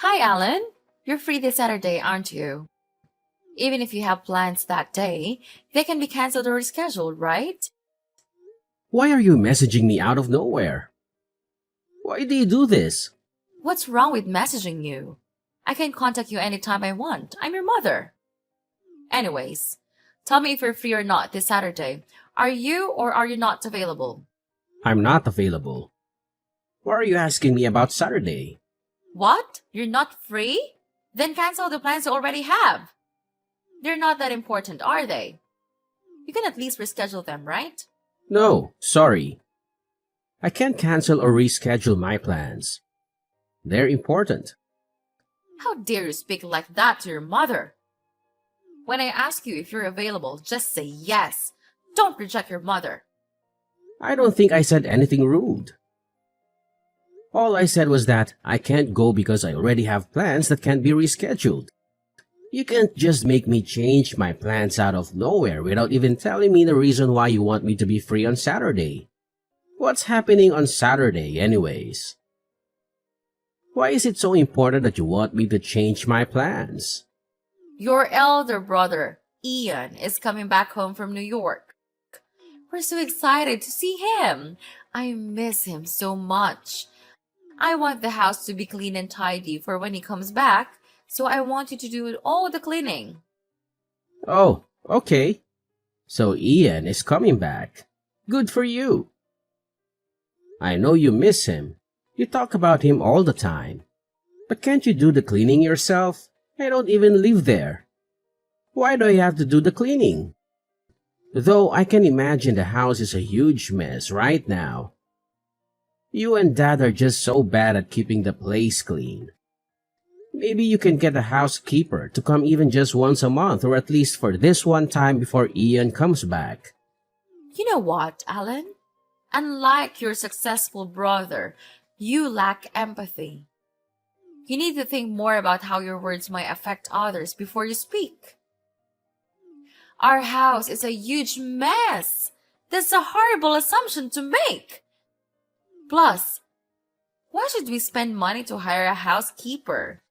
Hi, Alan. You're free this Saturday, aren't you? Even if you have plans that day, they can be canceled or rescheduled, right? Why are you messaging me out of nowhere? Why do you do this? What's wrong with messaging you? I can contact you anytime I want. I'm your mother. Anyways, tell me if you're free or not this Saturday. Are you or are you not available? I'm not available. Why are you asking me about Saturday? What? You're not free? Then cancel the plans you already have. They're not that important, are they? You can at least reschedule them, right? No, sorry. I can't cancel or reschedule my plans. They're important. How dare you speak like that to your mother? When I ask you if you're available, just say yes. Don't reject your mother. I don't think I said anything rude. All I said was that I can't go because I already have plans that can't be rescheduled. You can't just make me change my plans out of nowhere without even telling me the reason why you want me to be free on Saturday. What's happening on Saturday, anyways? Why is it so important that you want me to change my plans? Your elder brother, Ian, is coming back home from New York. We're so excited to see him. I miss him so much. I want the house to be clean and tidy for when he comes back, so I want you to do all the cleaning. Oh, okay. So Ian is coming back. Good for you. I know you miss him. You talk about him all the time. But can't you do the cleaning yourself? I don't even live there. Why do I have to do the cleaning? Though I can imagine the house is a huge mess right now. You and Dad are just so bad at keeping the place clean. Maybe you can get a housekeeper to come even just once a month or at least for this one time before Ian comes back. You know what, Alan? Unlike your successful brother, you lack empathy. You need to think more about how your words might affect others before you speak. Our house is a huge mess. That's a horrible assumption to make. Plus, why should we spend money to hire a housekeeper?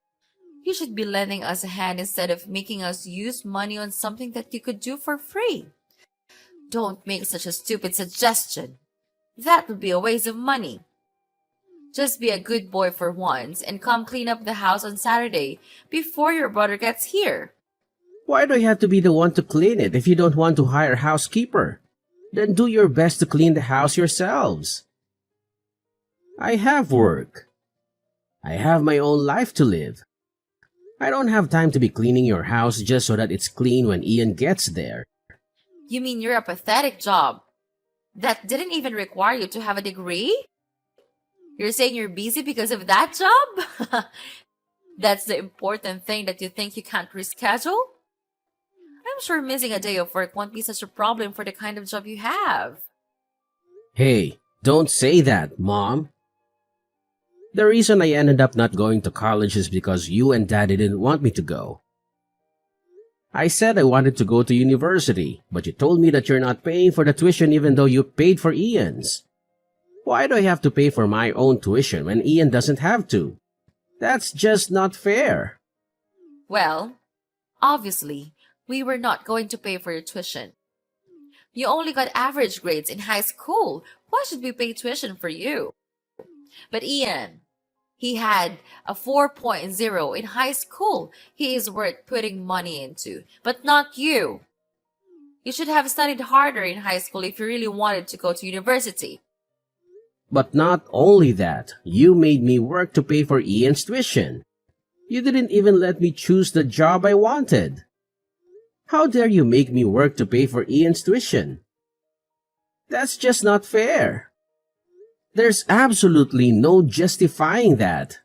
You should be lending us a hand instead of making us use money on something that you could do for free. Don't make such a stupid suggestion. That would be a waste of money. Just be a good boy for once and come clean up the house on Saturday before your brother gets here. Why do I have to be the one to clean it if you don't want to hire a housekeeper? Then do your best to clean the house yourselves. I have work. I have my own life to live. I don't have time to be cleaning your house just so that it's clean when Ian gets there. You mean you're a pathetic job that didn't even require you to have a degree? You're saying you're busy because of that job? That's the important thing that you think you can't reschedule? I'm sure missing a day of work won't be such a problem for the kind of job you have. Hey, don't say that, Mom. The reason I ended up not going to college is because you and Dad didn't want me to go. I said I wanted to go to university, but you told me that you're not paying for the tuition even though you paid for Ian's. Why do I have to pay for my own tuition when Ian doesn't have to? That's just not fair. Well, obviously, we were not going to pay for your tuition. You only got average grades in high school. Why should we pay tuition for you? But Ian, he had a 4.0 in high school. He is worth putting money into, but not you. You should have studied harder in high school if you really wanted to go to university. But not only that, you made me work to pay for Ian's tuition. You didn't even let me choose the job I wanted. How dare you make me work to pay for Ian's tuition? That's just not fair. There's absolutely no justifying that.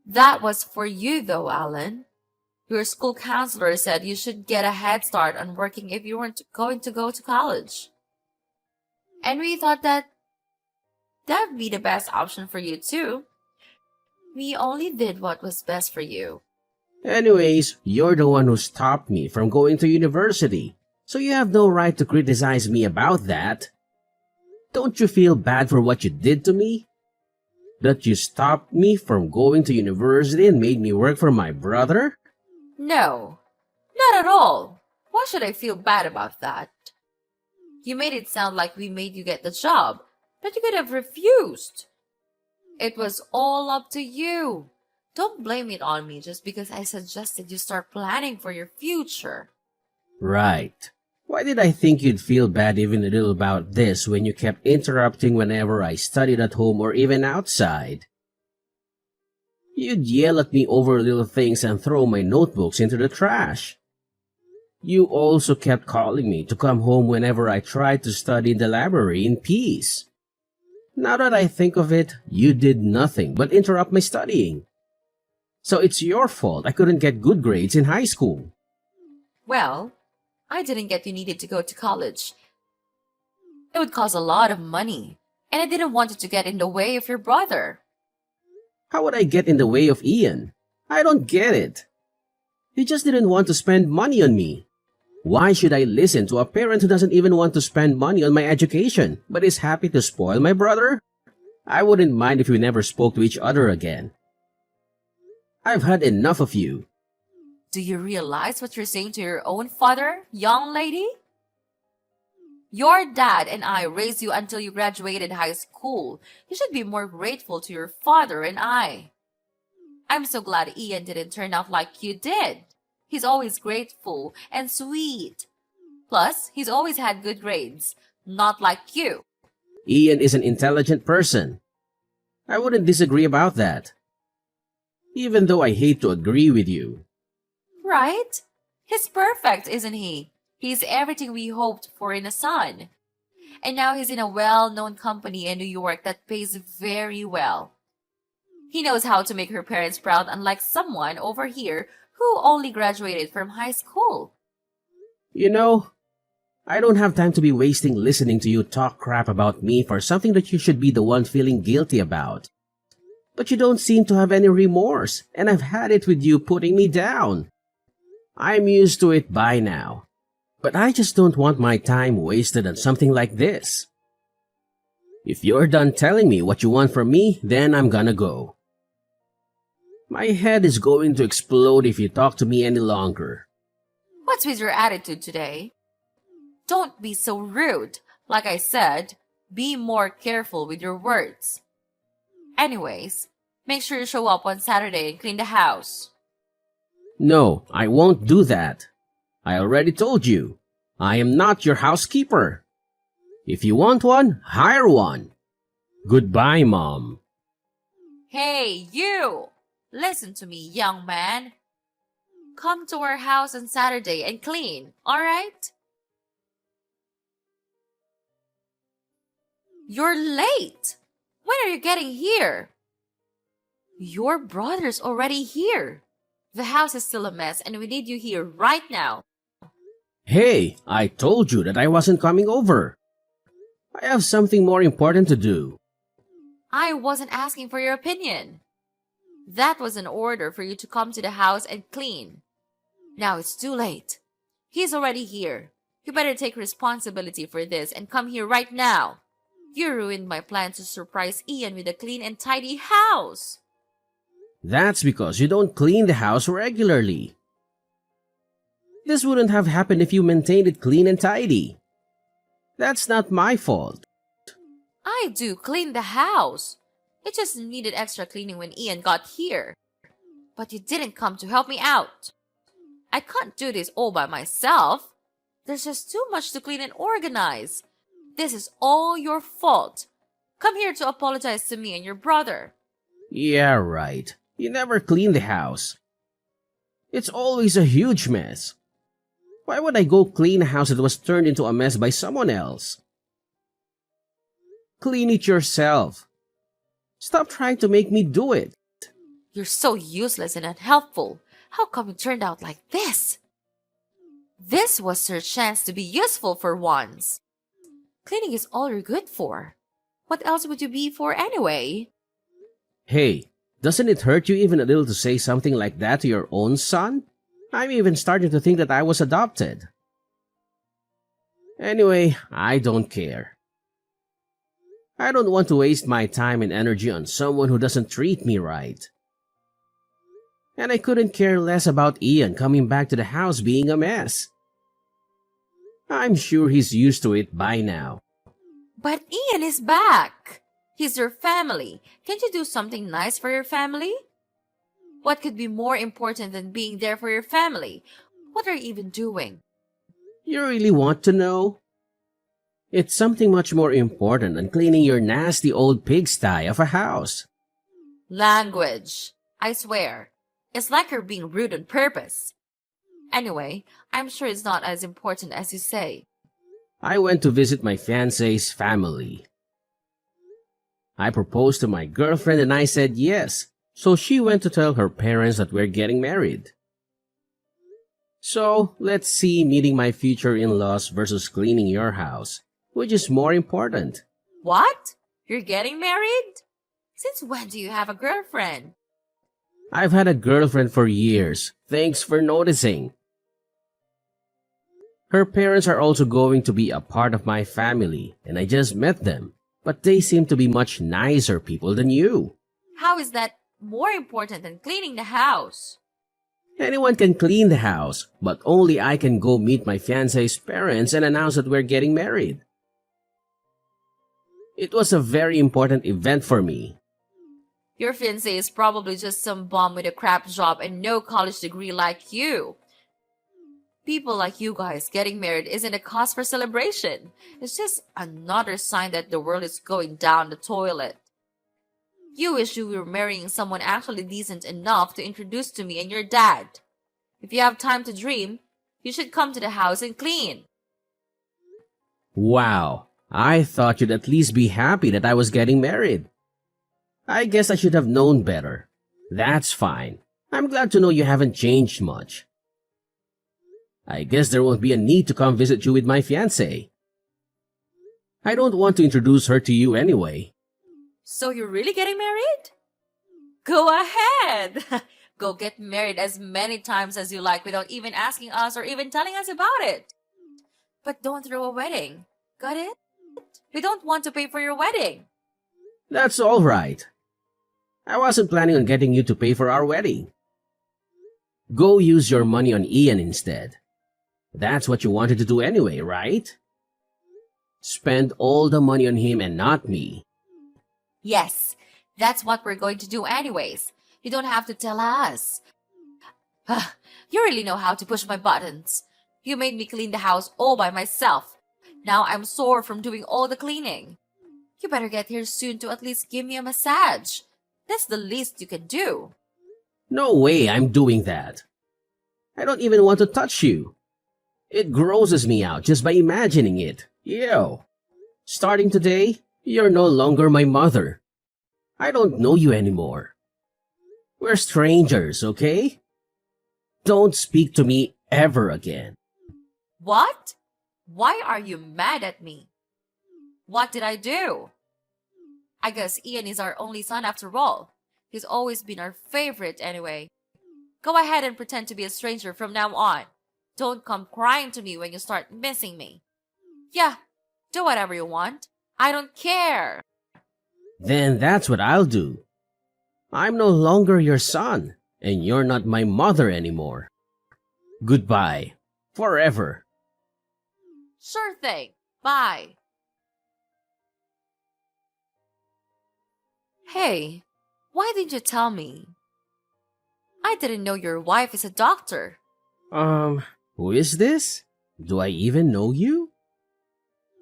That was for you though, Alan. Your school counselor said you should get a head start on working if you weren't going to go to college. And we thought that'd be the best option for you too. We only did what was best for you. Anyways, you're the one who stopped me from going to university, so you have no right to criticize me about that. Don't you feel bad for what you did to me? That you stopped me from going to university and made me work for my brother? No, not at all. Why should I feel bad about that? You made it sound like we made you get the job, but you could have refused. It was all up to you. Don't blame it on me just because I suggested you start planning for your future. Right. Why did I think you'd feel bad even a little about this when you kept interrupting whenever I studied at home or even outside? You'd yell at me over little things and throw my notebooks into the trash. You also kept calling me to come home whenever I tried to study in the library in peace. Now that I think of it, you did nothing but interrupt my studying. So it's your fault I couldn't get good grades in high school. Well, I didn't get you needed to go to college. It would cost a lot of money, and I didn't want it to get in the way of your brother. How would I get in the way of Ian? I don't get it. He just didn't want to spend money on me. Why should I listen to a parent who doesn't even want to spend money on my education, but is happy to spoil my brother? I wouldn't mind if we never spoke to each other again. I've had enough of you. Do you realize what you're saying to your own father, young lady? Your dad and I raised you until you graduated high school. You should be more grateful to your father and I. I'm so glad Ian didn't turn out like you did. He's always grateful and sweet. Plus, he's always had good grades, not like you. Ian is an intelligent person. I wouldn't disagree about that. Even though I hate to agree with you. Right? He's perfect, isn't he? He's everything we hoped for in a son. And now he's in a well-known company in New York that pays very well. He knows how to make her parents proud, unlike someone over here who only graduated from high school. You know, I don't have time to be wasting listening to you talk crap about me for something that you should be the one feeling guilty about. But you don't seem to have any remorse, and I've had it with you putting me down. I'm used to it by now. But I just don't want my time wasted on something like this. If you're done telling me what you want from me, then I'm gonna go. My head is going to explode if you talk to me any longer. What's with your attitude today? Don't be so rude. Like I said, be more careful with your words. Anyways, make sure you show up on Saturday and clean the house. No, I won't do that. I already told you. I am not your housekeeper. If you want one, hire one. Goodbye, Mom. Hey, you! Listen to me, young man. Come to our house on Saturday and clean, alright? You're late! When are you getting here? Your brother's already here. The house is still a mess and we need you here right now. Hey, I told you that I wasn't coming over. I have something more important to do. I wasn't asking for your opinion. That was an order for you to come to the house and clean. Now it's too late. He's already here. You better take responsibility for this and come here right now. You ruined my plan to surprise Ian with a clean and tidy house. That's because you don't clean the house regularly. This wouldn't have happened if you maintained it clean and tidy. That's not my fault. I do clean the house. It just needed extra cleaning when Ian got here. But you didn't come to help me out. I can't do this all by myself. There's just too much to clean and organize. This is all your fault. Come here to apologize to me and your brother. Yeah, right. You never clean the house. It's always a huge mess. Why would I go clean a house that was turned into a mess by someone else? Clean it yourself. Stop trying to make me do it. You're so useless and unhelpful. How come it turned out like this? This was your chance to be useful for once. Cleaning is all you're good for. What else would you be for anyway? Hey, doesn't it hurt you even a little to say something like that to your own son? I'm even starting to think that I was adopted. Anyway, I don't care. I don't want to waste my time and energy on someone who doesn't treat me right. And I couldn't care less about Ian coming back to the house being a mess. I'm sure he's used to it by now. But Ian is back. He's your family. Can't you do something nice for your family? What could be more important than being there for your family? What are you even doing? You really want to know? It's something much more important than cleaning your nasty old pigsty of a house. Language. I swear. It's like you're being rude on purpose. Anyway, I'm sure it's not as important as you say. I went to visit my fiancé's family. I proposed to my girlfriend and I said yes, so she went to tell her parents that we're getting married. So, let's see meeting my future in-laws versus cleaning your house. Which is more important? What? You're getting married? Since when do you have a girlfriend? I've had a girlfriend for years. Thanks for noticing. Her parents are also going to be a part of my family, and I just met them. But they seem to be much nicer people than you. How is that more important than cleaning the house? Anyone can clean the house, but only I can go meet my fiancé's parents and announce that we're getting married. It was a very important event for me. Your fiancé is probably just some bum with a crap job and no college degree like you. People like you guys getting married isn't a cause for celebration. It's just another sign that the world is going down the toilet. You wish you were marrying someone actually decent enough to introduce to me and your dad. If you have time to dream, you should come to the house and clean. Wow, I thought you'd at least be happy that I was getting married. I guess I should have known better. That's fine. I'm glad to know you haven't changed much. I guess there won't be a need to come visit you with my fiancé. I don't want to introduce her to you anyway. So you're really getting married? Go ahead! Go get married as many times as you like without even asking us or even telling us about it. But don't throw a wedding. Got it? We don't want to pay for your wedding. That's all right. I wasn't planning on getting you to pay for our wedding. Go use your money on Ian instead. That's what you wanted to do anyway, right? Spend all the money on him and not me. Yes, that's what we're going to do anyways. You don't have to tell us. You really know how to push my buttons. You made me clean the house all by myself. Now I'm sore from doing all the cleaning. You better get here soon to at least give me a massage. That's the least you can do. No way I'm doing that. I don't even want to touch you. It grosses me out just by imagining it. Ew. Starting today, you're no longer my mother. I don't know you anymore. We're strangers, okay? Don't speak to me ever again. What? Why are you mad at me? What did I do? I guess Ian is our only son after all. He's always been our favorite anyway. Go ahead and pretend to be a stranger from now on. Don't come crying to me when you start missing me. Yeah, do whatever you want. I don't care. Then that's what I'll do. I'm no longer your son, and you're not my mother anymore. Goodbye. Forever. Sure thing. Bye. Hey, why didn't you tell me? I didn't know your wife is a doctor. Who is this? Do I even know you?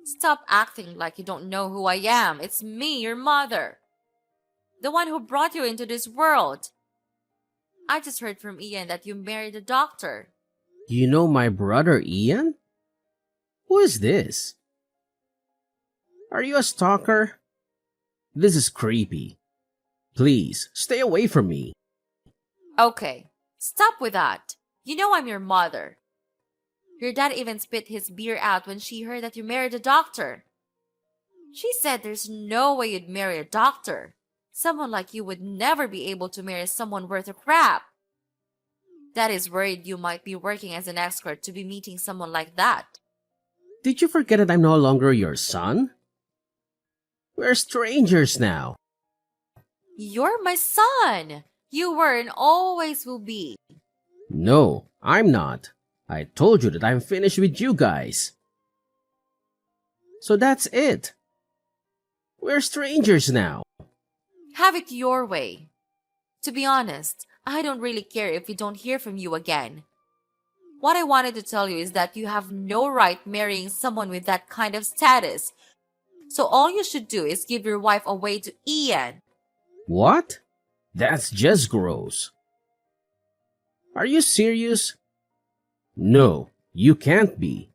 Stop acting like you don't know who I am. It's me, your mother. The one who brought you into this world. I just heard from Ian that you married a doctor. You know my brother Ian? Who is this? Are you a stalker? This is creepy. Please, stay away from me. Okay, stop with that. You know I'm your mother. Your dad even spit his beer out when she heard that you married a doctor. She said there's no way you'd marry a doctor. Someone like you would never be able to marry someone worth a crap. Dad is worried you might be working as an escort to be meeting someone like that. Did you forget that I'm no longer your son? We're strangers now. You're my son. You were and always will be. No, I'm not. I told you that I'm finished with you guys. So that's it. We're strangers now. Have it your way. To be honest, I don't really care if we don't hear from you again. What I wanted to tell you is that you have no right marrying someone with that kind of status. So all you should do is give your wife away to Ian. What? That's just gross. Are you serious? No, you can't be.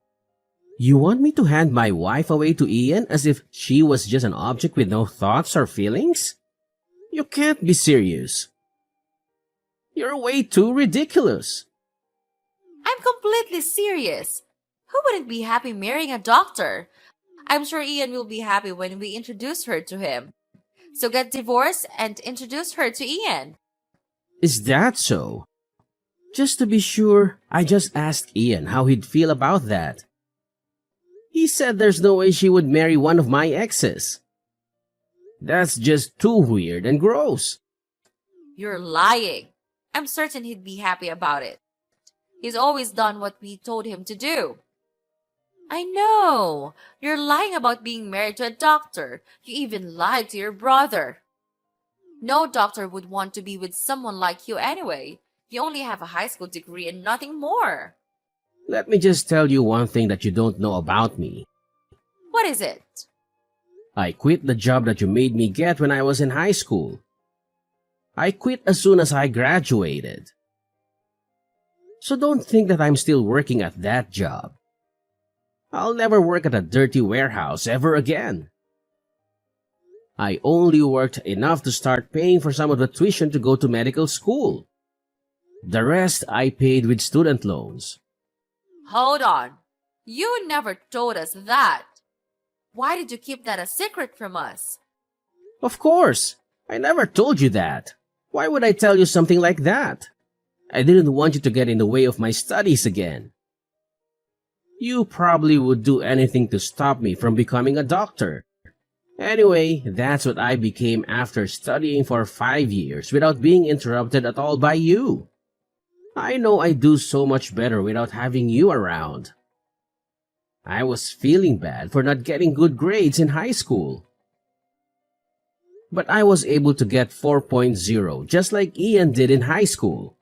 You want me to hand my wife away to Ian as if she was just an object with no thoughts or feelings? You can't be serious. You're way too ridiculous. I'm completely serious. Who wouldn't be happy marrying a doctor? I'm sure Ian will be happy when we introduce her to him. So get divorced and introduce her to Ian. Is that so? Just to be sure, I just asked Ian how he'd feel about that. He said there's no way she would marry one of my exes. That's just too weird and gross. You're lying. I'm certain he'd be happy about it. He's always done what we told him to do. I know. You're lying about being married to a doctor. You even lied to your brother. No doctor would want to be with someone like you anyway. You only have a high school degree and nothing more. Let me just tell you one thing that you don't know about me. What is it? I quit the job that you made me get when I was in high school. I quit as soon as I graduated. So don't think that I'm still working at that job. I'll never work at a dirty warehouse ever again. I only worked enough to start paying for some of the tuition to go to medical school. The rest I paid with student loans. Hold on. You never told us that. Why did you keep that a secret from us? Of course, I never told you that. Why would I tell you something like that? I didn't want you to get in the way of my studies again. You probably would do anything to stop me from becoming a doctor. Anyway, that's what I became after studying for 5 years without being interrupted at all by you. I know I do so much better without having you around. I was feeling bad for not getting good grades in high school. But I was able to get 4.0 just like Ian did in high school.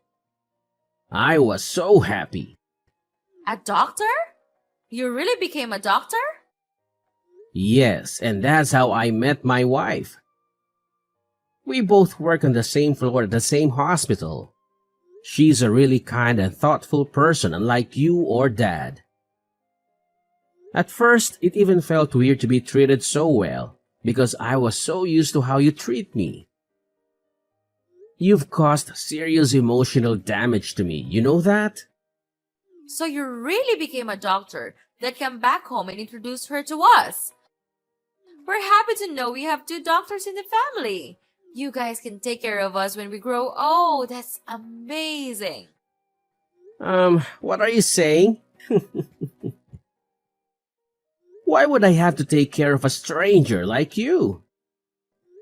I was so happy. A doctor? You really became a doctor? Yes, and that's how I met my wife. We both work on the same floor at the same hospital. She's a really kind and thoughtful person, unlike you or Dad. At first, it even felt weird to be treated so well, because I was so used to how you treat me. You've caused serious emotional damage to me, you know that? So you really became a doctor that came back home and introduced her to us. We're happy to know we have 2 doctors in the family. You guys can take care of us when we grow old. That's amazing. What are you saying? Why would I have to take care of a stranger like you?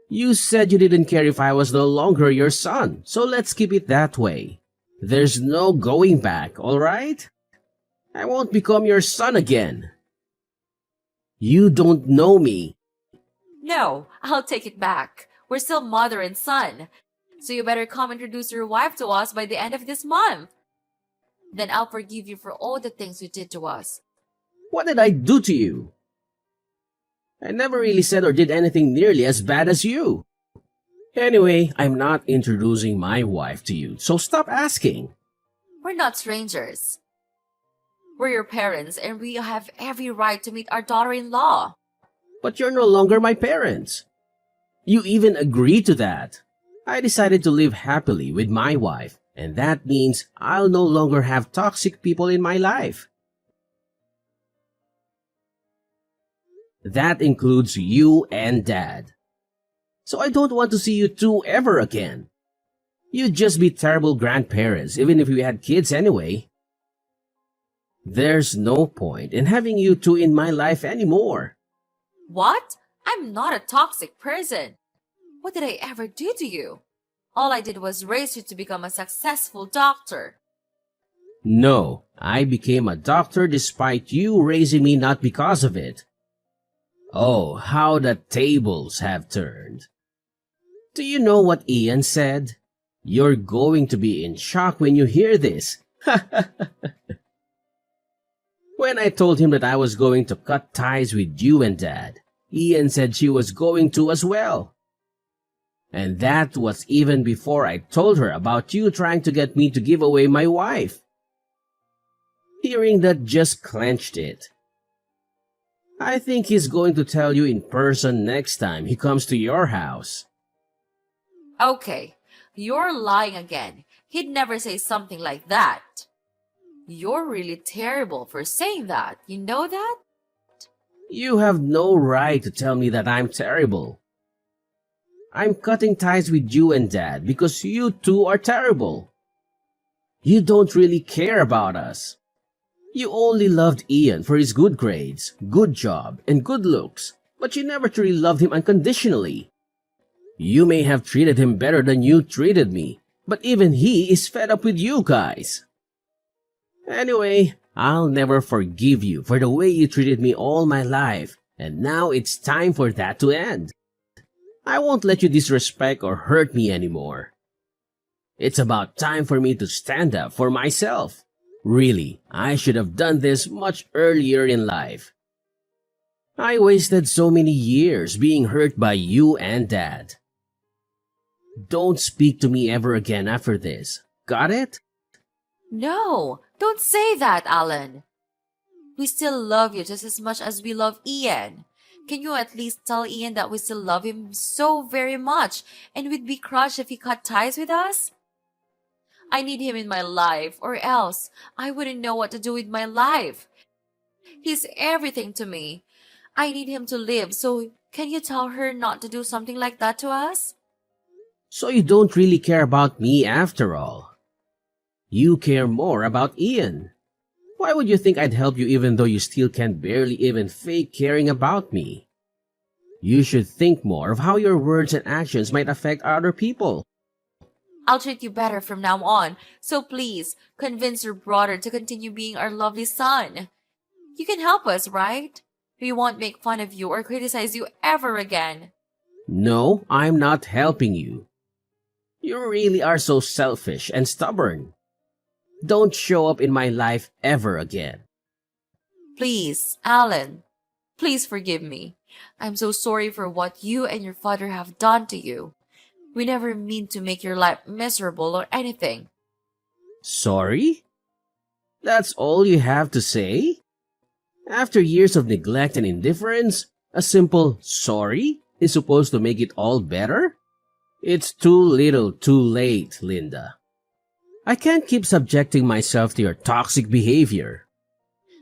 You said you didn't care if I was no longer your son, so let's keep it that way. There's no going back, all right? I won't become your son again. You don't know me. No, I'll take it back. We're still mother and son. So you better come introduce your wife to us by the end of this month. Then I'll forgive you for all the things you did to us. What did I do to you? I never really said or did anything nearly as bad as you. Anyway, I'm not introducing my wife to you, so stop asking. We're not strangers. We're your parents and we have every right to meet our daughter-in-law. But you're no longer my parents. You even agreed to that. I decided to live happily with my wife, and that means I'll no longer have toxic people in my life. That includes you and Dad. So I don't want to see you two ever again. You'd just be terrible grandparents, even if we had kids anyway. There's no point in having you two in my life anymore. What? I'm not a toxic person. What did I ever do to you? All I did was raise you to become a successful doctor. No, I became a doctor despite you raising me, not because of it. Oh, how the tables have turned. Do you know what Ian said? You're going to be in shock when you hear this. When I told him that I was going to cut ties with you and Dad, Ian said she was going to as well. And that was even before I told her about you trying to get me to give away my wife. Hearing that just clenched it. I think he's going to tell you in person next time he comes to your house. Okay, you're lying again. He'd never say something like that. You're really terrible for saying that. You know that? You have no right to tell me that I'm terrible. I'm cutting ties with you and Dad because you two are terrible. You don't really care about us. You only loved Ian for his good grades, good job, and good looks, but you never truly loved him unconditionally. You may have treated him better than you treated me, but even he is fed up with you guys. Anyway, I'll never forgive you for the way you treated me all my life, and now it's time for that to end. I won't let you disrespect or hurt me anymore. It's about time for me to stand up for myself. Really, I should have done this much earlier in life. I wasted so many years being hurt by you and Dad. Don't speak to me ever again after this. Got it? No, don't say that, Alan. We still love you just as much as we love Ian. Can you at least tell Ian that we still love him so very much and we'd be crushed if he cut ties with us? I need him in my life, or else I wouldn't know what to do with my life. He's everything to me. I need him to live, so can you tell her not to do something like that to us? So you don't really care about me after all. You care more about Ian. Why would you think I'd help you even though you still can barely even fake caring about me? You should think more of how your words and actions might affect other people. I'll treat you better from now on, so please convince your brother to continue being our lovely son. You can help us, right? We won't make fun of you or criticize you ever again. No, I'm not helping you. You really are so selfish and stubborn. Don't show up in my life ever again. Please, Alan, please forgive me. I'm so sorry for what you and your father have done to you. We never mean to make your life miserable or anything. Sorry? That's all you have to say? After years of neglect and indifference, a simple sorry is supposed to make it all better? It's too little too late, Linda. I can't keep subjecting myself to your toxic behavior.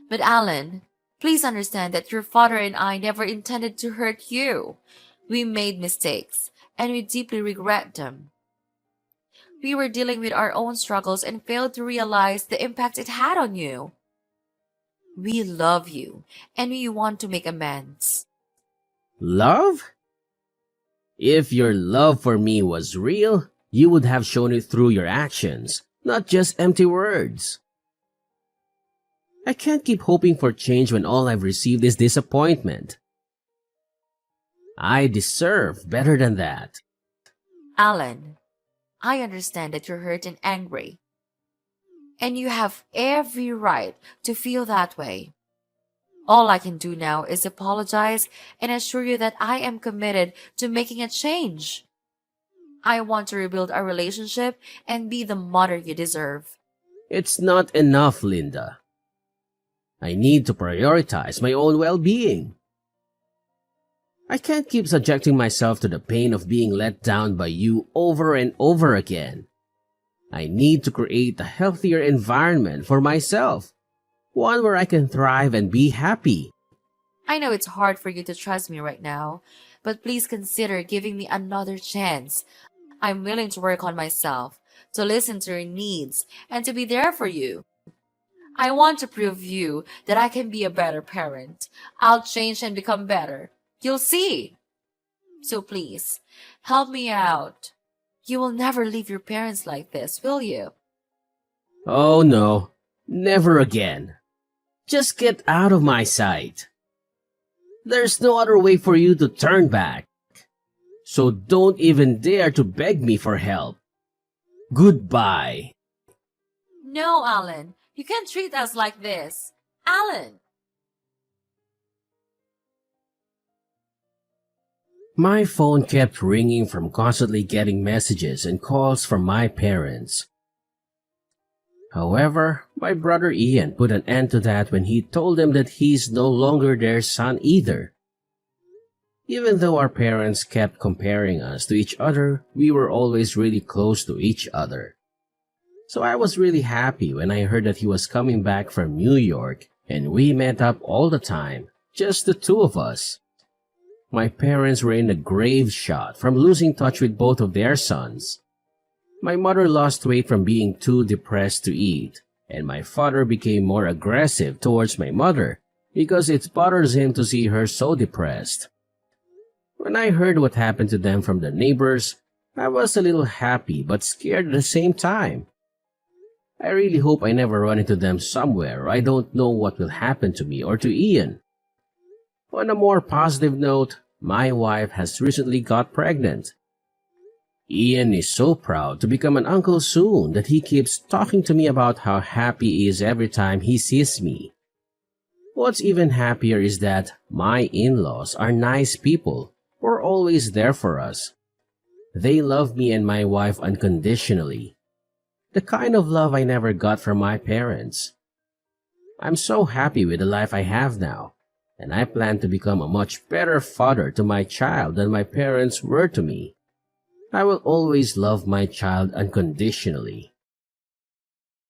But Alan, please understand that your father and I never intended to hurt you. We made mistakes, and we deeply regret them. We were dealing with our own struggles and failed to realize the impact it had on you. We love you, and we want to make amends. Love? If your love for me was real, you would have shown it through your actions, not just empty words. I can't keep hoping for change when all I've received is disappointment. I deserve better than that. Alan, I understand that you're hurt and angry. And you have every right to feel that way. All I can do now is apologize and assure you that I am committed to making a change. I want to rebuild our relationship and be the mother you deserve. It's not enough, Linda. I need to prioritize my own well-being. I can't keep subjecting myself to the pain of being let down by you over and over again. I need to create a healthier environment for myself, one where I can thrive and be happy. I know it's hard for you to trust me right now, but please consider giving me another chance. I'm willing to work on myself, to listen to your needs, and to be there for you. I want to prove you that I can be a better parent. I'll change and become better. You'll see. So please, help me out. You will never leave your parents like this, will you? Oh no, never again. Just get out of my sight. There's no other way for you to turn back. So don't even dare to beg me for help. Goodbye. No, Alan. You can't treat us like this. Alan! My phone kept ringing from constantly getting messages and calls from my parents. However, my brother Ian put an end to that when he told them that he's no longer their son either. Even though our parents kept comparing us to each other, we were always really close to each other. So I was really happy when I heard that he was coming back from New York and we met up all the time, just the two of us. My parents were in a grave shot from losing touch with both of their sons. My mother lost weight from being too depressed to eat, and my father became more aggressive towards my mother because it bothers him to see her so depressed. When I heard what happened to them from the neighbors, I was a little happy but scared at the same time. I really hope I never run into them somewhere or I don't know what will happen to me or to Ian. On a more positive note, my wife has recently got pregnant. Ian is so proud to become an uncle soon that he keeps talking to me about how happy he is every time he sees me. What's even happier is that my in-laws are nice people who are always there for us. They love me and my wife unconditionally. The kind of love I never got from my parents. I'm so happy with the life I have now, and I plan to become a much better father to my child than my parents were to me. I will always love my child unconditionally.